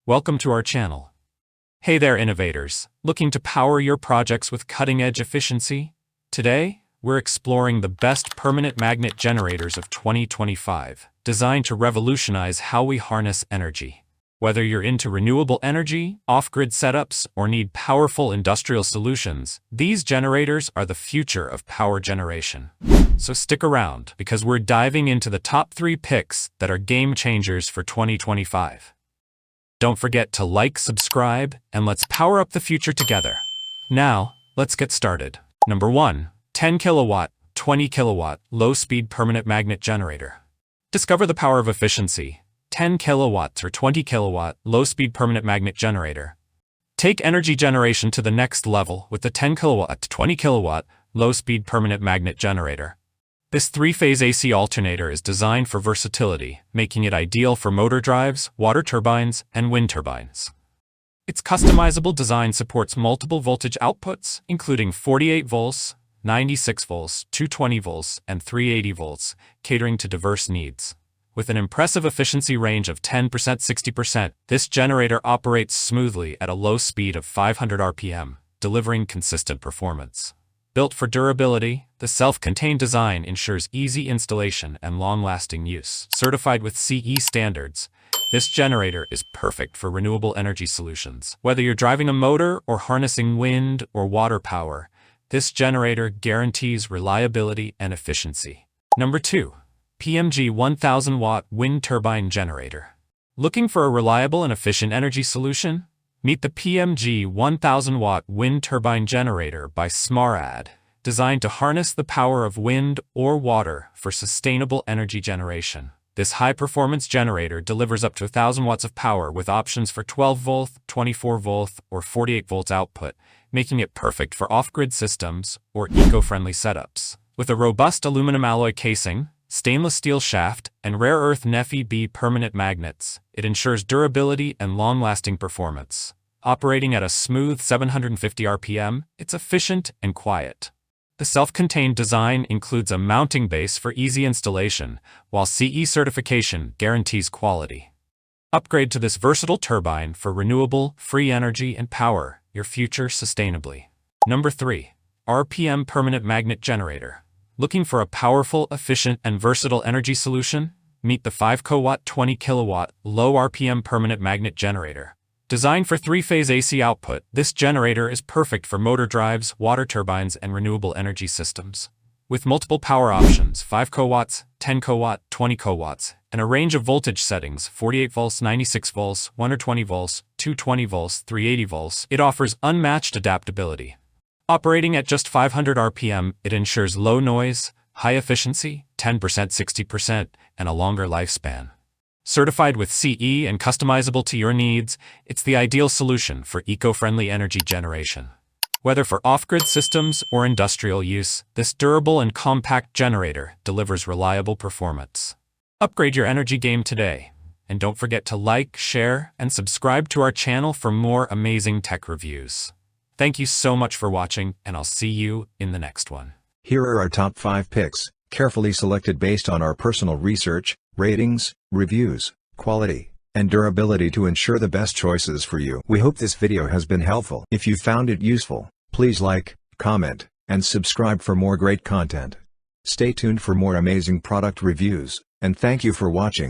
Welcome to our channel. Hey there, innovators, looking to power your projects with cutting-edge efficiency? Today, we're exploring the best permanent magnet generators of 2025, designed to revolutionize how we harness energy. Whether you're into renewable energy, off-grid setups, or need powerful industrial solutions, these generators are the future of power generation. So stick around, because we're diving into the top 3 picks that are game changers for 2025. Don't forget to like, subscribe, and let's power up the future together. Now, let's get started. Number 1. 10 kilowatt, 20 kilowatt, low-speed permanent magnet generator. Discover the power of efficiency. 10 kilowatts or 20 kilowatt, low-speed permanent magnet generator. Take energy generation to the next level with the 10 kilowatt to 20 kilowatt, low-speed permanent magnet generator. This 3-phase AC alternator is designed for versatility, making it ideal for motor drives, water turbines, and wind turbines. Its customizable design supports multiple voltage outputs, including 48 volts, 96 volts, 220 volts, and 380 volts, catering to diverse needs. With an impressive efficiency range of 10%-60%, this generator operates smoothly at a low speed of 500 RPM, delivering consistent performance. Built for durability, the self-contained design ensures easy installation and long-lasting use. Certified with CE standards, this generator is perfect for renewable energy solutions. Whether you're driving a motor or harnessing wind or water power, this generator guarantees reliability and efficiency. Number 2. PMG 1000-watt wind turbine generator. Looking for a reliable and efficient energy solution? Meet the PMG 1000-watt wind turbine generator by Smarad, designed to harness the power of wind or water for sustainable energy generation. This high-performance generator delivers up to 1,000 watts of power with options for 12-volt, 24-volt, or 48-volt output, making it perfect for off-grid systems or eco-friendly setups. With a robust aluminum alloy casing, stainless steel shaft, and rare earth NeFi-B permanent magnets, it ensures durability and long-lasting performance. Operating at a smooth 750 RPM, it's efficient and quiet. The self-contained design includes a mounting base for easy installation, while CE certification guarantees quality. Upgrade to this versatile turbine for renewable, free energy and power your future sustainably. Number 3. RPM permanent magnet generator. Looking for a powerful, efficient, and versatile energy solution? Meet the 5 kilowatt, 20 kilowatt, low RPM permanent magnet generator. Designed for 3-phase AC output, this generator is perfect for motor drives, water turbines, and renewable energy systems. With multiple power options, 5 kilowatts, 10 kilowatt, 20 kilowatts, and a range of voltage settings, 48 volts, 96 volts, 120 volts, 220 volts, 380 volts, it offers unmatched adaptability. Operating at just 500 RPM, it ensures low noise, high efficiency, 10%, 60%, and a longer lifespan. Certified with CE and customizable to your needs, it's the ideal solution for eco-friendly energy generation. Whether for off-grid systems or industrial use, this durable and compact generator delivers reliable performance. Upgrade your energy game today. And don't forget to like, share, and subscribe to our channel for more amazing tech reviews. Thank you so much for watching, and I'll see you in the next one. Here are our top 5 picks, carefully selected based on our personal research, ratings, reviews, quality, and durability to ensure the best choices for you. We hope this video has been helpful. If you found it useful, please like, comment, and subscribe for more great content. Stay tuned for more amazing product reviews, and thank you for watching.